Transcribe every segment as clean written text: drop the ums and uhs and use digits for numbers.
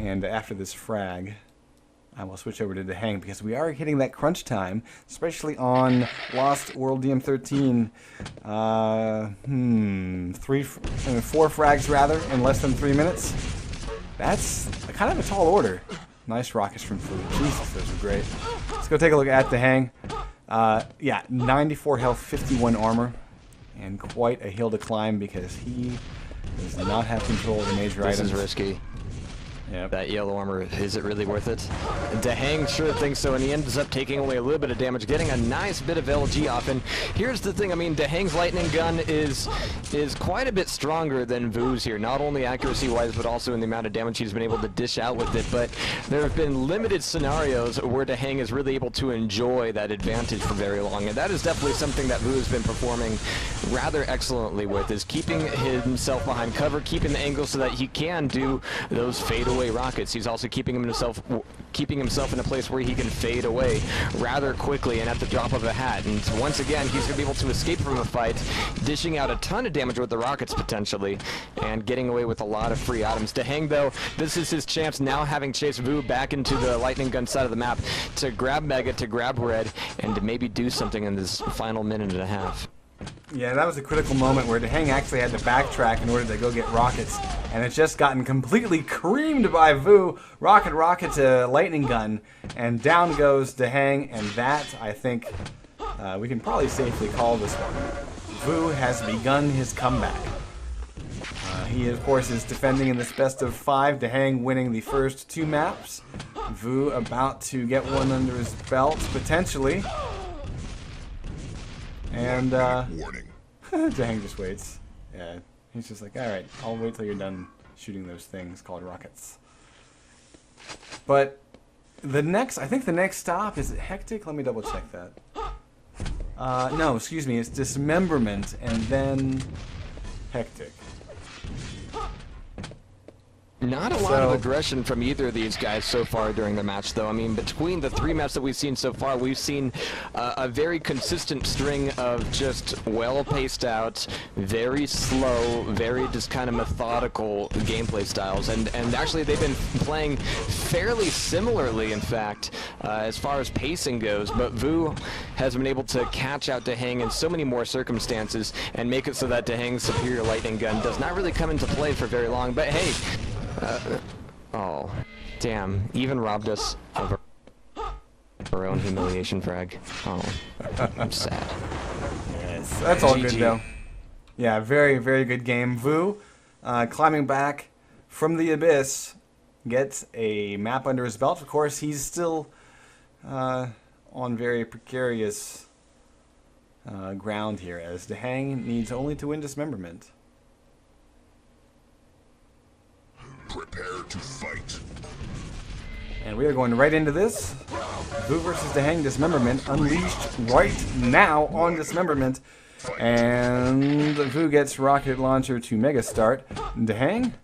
And after this frag, I will switch over to Dehang because we are hitting that crunch time, especially on Lost World DM13. 4 frags rather in less than 3 minutes. That's kind of a tall order. Nice rockets from Food. Jesus, those are great. Let's go take a look at Dehang. Yeah, 94 health, 51 armor, and quite a hill to climb because he does not have control of the major items. This is risky. Yep. That yellow armor, is it really worth it? Dehang sure thinks so, and he ends up taking away a little bit of damage, getting a nice bit of LG off. And here's the thing, I mean, Dehang's lightning gun is quite a bit stronger than Vu's here, not only accuracy-wise, but also in the amount of damage he's been able to dish out with it. But there have been limited scenarios where Dehang is really able to enjoy that advantage for very long, and that is definitely something that Vu has been performing rather excellently with, is keeping himself behind cover, keeping the angle so that he can do those fadeaway rockets. He's also keeping himself in a place where he can fade away rather quickly and at the drop of a hat. And once again, he's going to be able to escape from a fight, dishing out a ton of damage with the rockets potentially, and getting away with a lot of free items. Dehang, though, this is his chance now, having chased Vu back into the lightning gun side of the map, to grab Mega, to grab Red, and to maybe do something in this final minute and a half. Yeah, that was a critical moment where Dehang actually had to backtrack in order to go get rockets, and it's just gotten completely creamed by Vu. Rocket to lightning gun, and down goes Dehang, and that, I think, we can probably safely call this one. Vu has begun his comeback. He, of course, is defending in this best of 5, Dehang winning the first 2 maps. Vu about to get one under his belt, potentially. And, Dehang just waits. Yeah, he's just like, alright, I'll wait till you're done shooting those things called rockets. But, I think the next stop, is it Hectic? Let me double check that. No, excuse me, it's Dismemberment, and then Hectic. Not a lot of aggression from either of these guys so far during the match, though. I mean, between the 3 maps that we've seen so far, we've seen a very consistent string of just well-paced out, very slow, very just kind of methodical gameplay styles. And actually, they've been playing fairly similarly, in fact, as far as pacing goes. But Vu has been able to catch out Dehang in so many more circumstances and make it so that Dehang's superior lightning gun does not really come into play for very long. But hey, oh, damn, even robbed us of our own humiliation frag. Oh, I'm sad. Yes, that's all good though. Yeah, very, very good game. Vu, climbing back from the abyss, gets a map under his belt. Of course, he's still on very precarious ground here, as Dehang needs only to win Dismemberment. Prepare to fight. And we are going right into this. Vu versus Dehang Dismemberment, unleashed right now on Dismemberment. And Vu gets rocket launcher to mega start. Dehang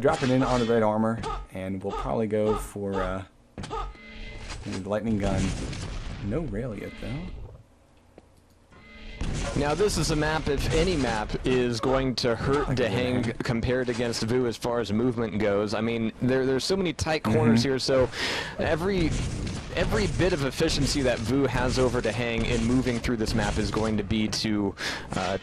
dropping in on the red armor, and we'll probably go for the lightning gun. No rail yet though. Now this is a map, if any map, is going to hurt Dehang compared against Vu as far as movement goes. I mean, there's so many tight corners here, so every bit of efficiency that Vu has over Dehang in moving through this map is going to be to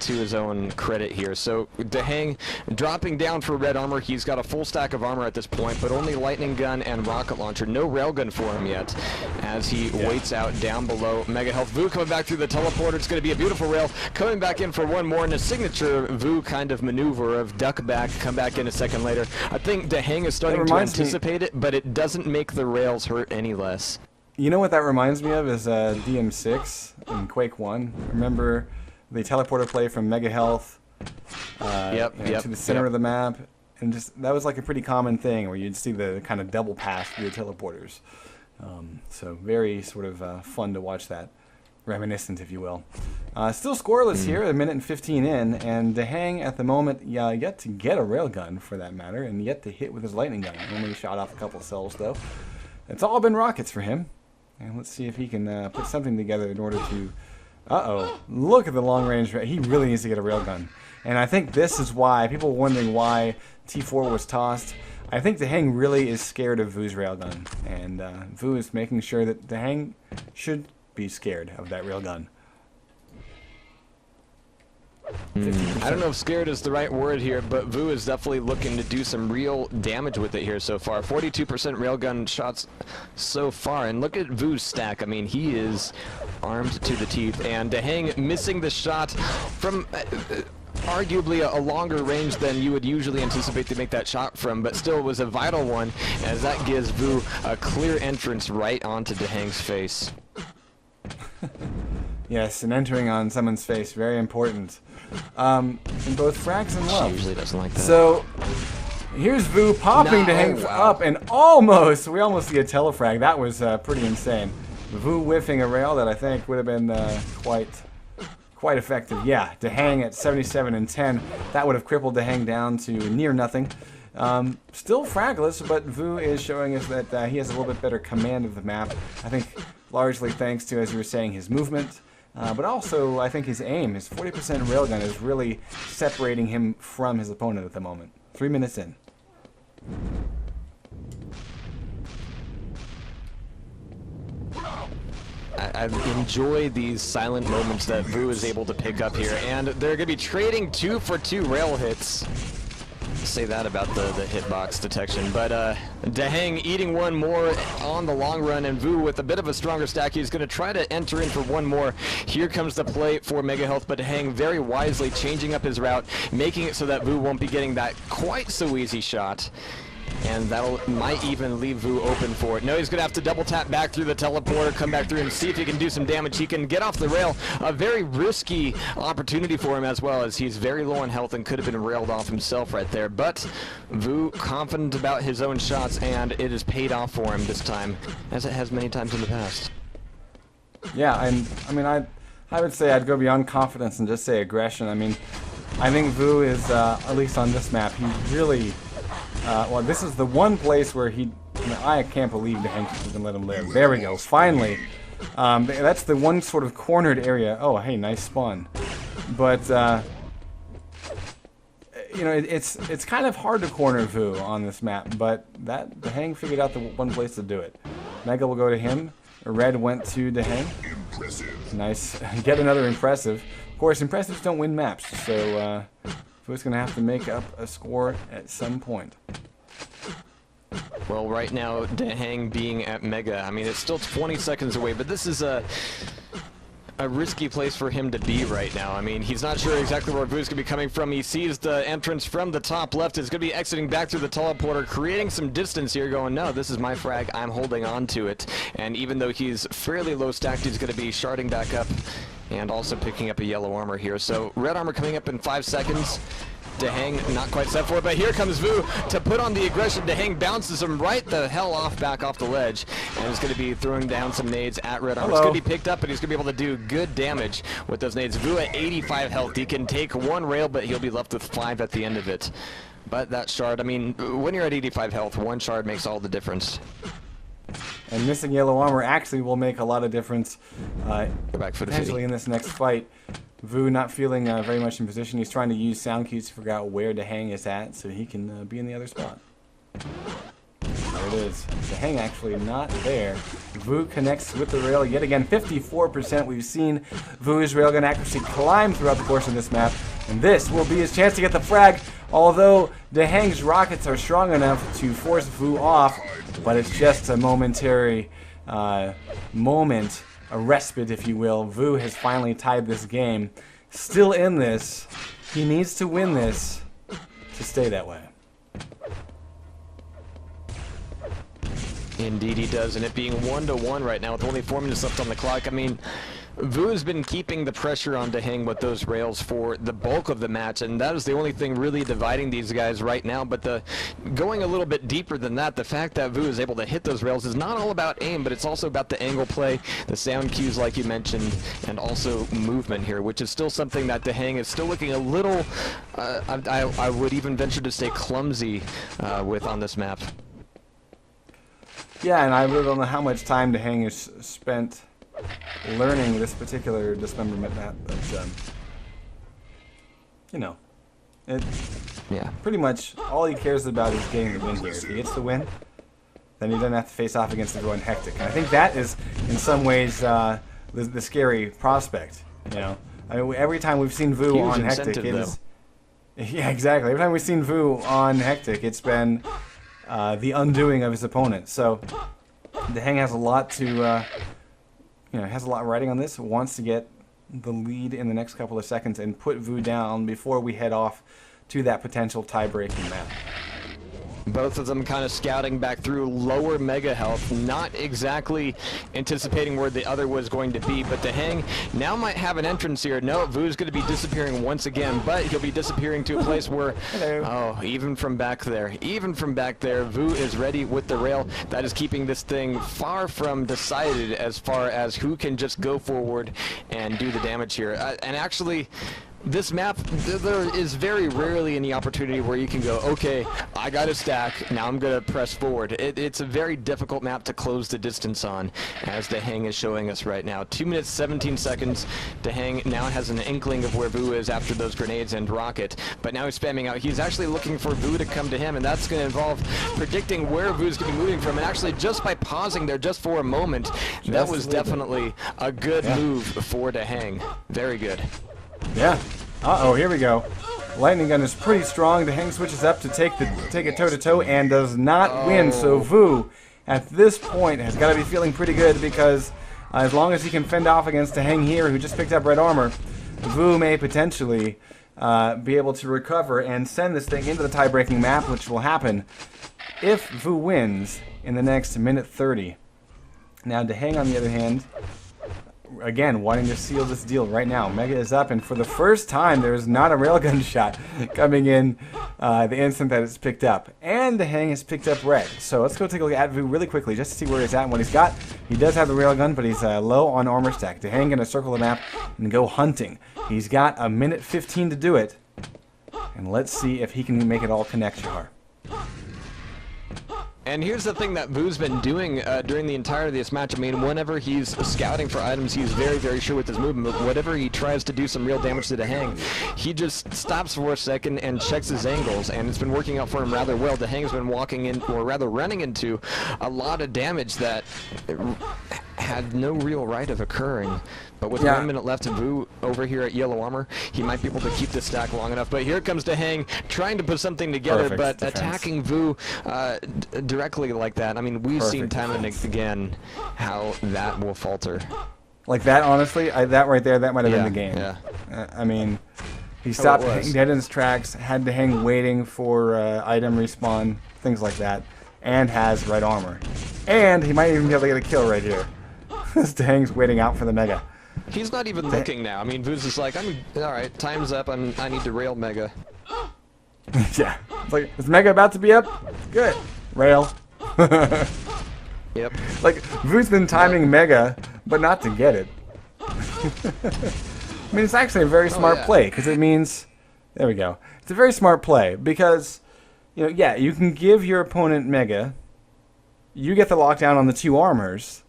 his own credit here. So Dehang dropping down for red armor. He's got a full stack of armor at this point, but only lightning gun and rocket launcher. No railgun for him yet, as he waits out down below. Mega health. Vu coming back through the teleporter. It's going to be a beautiful rail. Coming back in for one more, and a signature Vu kind of maneuver of duck back, come back in a second later. I think Dehang is starting to anticipate it, but it doesn't make the rails hurt any less. You know what that reminds me of is DM6 in Quake 1. Remember the teleporter play from Mega Health to the center of the map? And just that was like a pretty common thing where you'd see the kind of double pass through the teleporters. So very sort of fun to watch that. Reminiscent, if you will. Still scoreless here, 1 minute and 15 in, and Dehang at the moment yet to get a railgun for that matter, and yet to hit with his lightning gun. Only shot off a couple of cells though. It's all been rockets for him. And let's see if he can put something together in order to... Uh-oh. Look at the long range. He really needs to get a railgun. And I think this is why, people were wondering why T4 was tossed. I think Deheng really is scared of Vu's railgun, and Vu is making sure that Deheng should be scared of that railgun. I don't know if scared is the right word here, but Vu is definitely looking to do some real damage with it here so far. 42% railgun shots so far, and look at Vu's stack. I mean, he is armed to the teeth, and Deheng missing the shot from arguably a longer range than you would usually anticipate to make that shot from, but still was a vital one, as that gives Vu a clear entrance right onto Deheng's face. Yes, and entering on someone's face, very important. In both frags and love. She usually doesn't like that. So, here's Vu popping Deheng up, and we almost see a telefrag. That was pretty insane. Vu whiffing a rail that I think would have been quite effective. Yeah, Deheng at 77 and 10. That would have crippled Deheng down to near nothing. Still fragless, but Vu is showing us that he has a little bit better command of the map. I think largely thanks to, as you were saying, his movement. But also, I think his aim, his 40% railgun, is really separating him from his opponent at the moment. 3 minutes in. I enjoy these silent moments that Vu is able to pick up here, and they're going to be trading 2-for-2 rail hits. Say that about the hitbox detection, but Deheng eating one more on the long run, and Vu with a bit of a stronger stack. He's going to try to enter in for one more. Here comes the play for Mega Health, but Deheng very wisely changing up his route, making it so that Vu won't be getting that quite so easy shot. And that might even leave Vu open for it. No, he's going to have to double tap back through the teleporter, come back through and see if he can do some damage. He can get off the rail. A very risky opportunity for him as well, as he's very low on health and could have been railed off himself right there. But Vu confident about his own shots, and it has paid off for him this time, as it has many times in the past. Yeah, and I mean, I would say I'd go beyond confidence and just say aggression. I mean, I think Vu is, at least on this map, he really... well, this is the one place where I can't believe Deheng even let him live. There we go, finally. That's the one sort of cornered area. Oh, hey, nice spawn. But, you know, it's kind of hard to corner Vu on this map, but Deheng figured out the one place to do it. Mega will go to him. Red went to Deheng. Impressive. Nice. Get another impressive. Of course, impressives don't win maps, so... Vu's going to have to make up a score at some point. Well, right now, Deheng being at Mega, I mean, it's still 20 seconds away, but this is a risky place for him to be right now. I mean, he's not sure exactly where Vu's going to be coming from. He sees the entrance from the top left. Is going to be exiting back through the teleporter, creating some distance here, going, no, this is my frag. I'm holding on to it. And even though he's fairly low stacked, he's going to be sharding back up and also picking up a yellow armor here. So red armor coming up in 5 seconds. Deheng not quite set for it, but here comes Vu to put on the aggression. Deheng bounces him right the hell back off the ledge, and is going to be throwing down some nades at red armor. It's going to be picked up, and he's going to be able to do good damage with those nades. Vu at 85 health. He can take one rail, but he'll be left with 5 at the end of it. But that shard, I mean, when you're at 85 health, one shard makes all the difference. And missing yellow armor actually will make a lot of difference potentially in this next fight. Vu not feeling very much in position. He's trying to use sound cues to figure out where Deheng is at so he can be in the other spot. There it is. Deheng actually not there. Vu connects with the rail yet again. 54%. We've seen Vu's railgun accuracy climb throughout the course of this map. And this will be his chance to get the frag. Although Deheng's rockets are strong enough to force Vu off. But it's just a momentary moment. A respite, if you will. Vu has finally tied this game. Still in this. He needs to win this to stay that way. Indeed he does, and it being 1-1 right now with only 4 minutes left on the clock. I mean, Vu has been keeping the pressure on Deheng with those rails for the bulk of the match, and that is the only thing really dividing these guys right now. But going a little bit deeper than that, the fact that Vu is able to hit those rails is not all about aim, but it's also about the angle play, the sound cues like you mentioned, and also movement here, which is still something that Deheng is still looking a little, I would even venture to say clumsy with on this map. Yeah, and I really don't know how much time Deheng has spent learning this particular dismemberment map, but you know, Yeah. Pretty much all he cares about is getting the win here. If he gets the win, then he doesn't have to face off against everyone hectic. And I think that is, in some ways, the scary prospect. You know, I mean, every time we've seen Vu on hectic, it is. Yeah, exactly. Every time we've seen Vu on hectic, it's been the undoing of his opponent. So Deheng has a lot to, has a lot riding on this. Wants to get the lead in the next couple of seconds and put Vu down before we head off to that potential tie-breaking map. Both of them kind of scouting back through lower mega health, not exactly anticipating where the other was going to be, but Deheng now might have an entrance here. No, Vu's going to be disappearing once again, but he'll be disappearing to a place where, oh, even from back there, Vu is ready with the rail. That is keeping this thing far from decided as far as who can just go forward and do the damage here. And actually, this map, there is very rarely any opportunity where you can go, okay, I got a stack, now I'm going to press forward. It's a very difficult map to close the distance on, as Deheng is showing us right now. 2 minutes, 17 seconds. Deheng now has an inkling of where Vu is after those grenades and rocket, but now he's spamming out. He's actually looking for Vu to come to him, and that's going to involve predicting where Vu's going to be moving from, and actually just by pausing there just for a moment, that was definitely a good move for Deheng. Very good. Yeah. Uh-oh, here we go. Lightning gun is pretty strong. Deheng switches up to take it toe-to-toe and does not win. So Vu, at this point, has got to be feeling pretty good because as long as he can fend off against Deheng here, who just picked up red armor, Vu may potentially be able to recover and send this thing into the tie-breaking map, which will happen if Vu wins in the next minute 30. Now, Deheng, on the other hand, again, wanting to seal this deal right now. Mega is up, and for the first time, there is not a railgun shot coming in the instant that it's picked up. And Deheng has picked up red. So let's go take a look at Vu really quickly just to see where he's at and what he's got. He does have the railgun, but he's low on armor stack. Deheng going to circle the map and go hunting. He's got a minute 15 to do it. And let's see if he can make it all connect, Jahar. And here's the thing that Vu's been doing during the entirety of this match. I mean, whenever he's scouting for items, he's very, very sure with his movement. But whenever he tries to do some real damage to Deheng, he just stops for a second and checks his angles. And it's been working out for him rather well. Deheng's been walking in, or rather running into, a lot of damage that had no real right of occurring. But with 1 minute left and Vu over here at yellow armor, he might be able to keep this stack long enough. But here comes Deheng trying to put something together, but attacking Vu directly like that. I mean, we've seen time and again how that will falter. Like that, honestly, that right there, that might have been the game. Yeah. I mean, he stopped dead in his tracks, had Deheng waiting for item respawn, things like that, and has red armor. And he might even be able to get a kill right here. Deheng's waiting out for the Mega. He's not even looking now. I mean, Vu's just like, alright, time's up, I need to rail Mega. Yeah. It's like, is Mega about to be up? Good. Rail. Yep. Like, Vu's been timing Mega, but not to get it. I mean, it's actually a very smart play, because it means... There we go. It's a very smart play, because, you can give your opponent Mega, you get the lockdown on the two armors,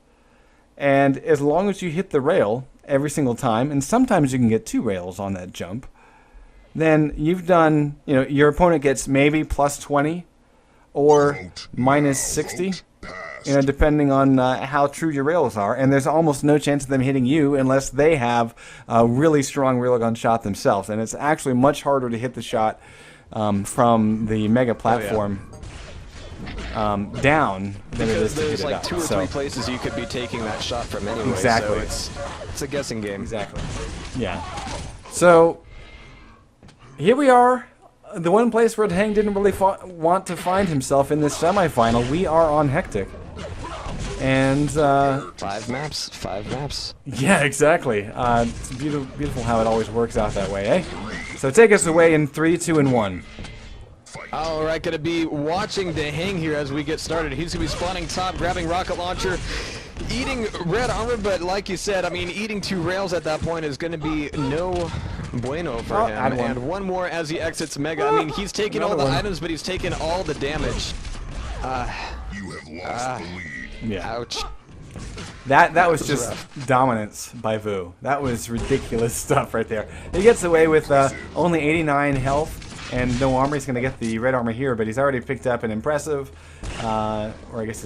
and as long as you hit the rail every single time, and sometimes you can get two rails on that jump, then you've done, your opponent gets maybe plus 20 or minus 60, depending on how true your rails are, and there's almost no chance of them hitting you unless they have a really strong railgun shot themselves, and it's actually much harder to hit the shot from the Mega platform down than it is to hit it up. There's like 2 or 3 places you could be taking that shot from anyway. Exactly. So it's a guessing game. Exactly. Yeah. So here we are. The one place where Deheng didn't really want to find himself in this semifinal. We are on Hectic. And 5 maps. Yeah, exactly. It's beautiful how it always works out that way, eh? So take us away in 3, 2, and 1. Alright, gonna be watching Deheng here as we get started. He's gonna be spawning top, grabbing rocket launcher, eating red armor, but like you said, I mean, eating 2 rails at that point is gonna be no bueno for him. And one more as he exits Mega. I mean, he's taking all the items, but he's taking all the damage. You have lost the lead. Yeah. Ouch. That was just dominance by Vu. That was ridiculous stuff right there. He gets away with only 89 health and no armor. He's going to get the red armor here, but he's already picked up an impressive, or I guess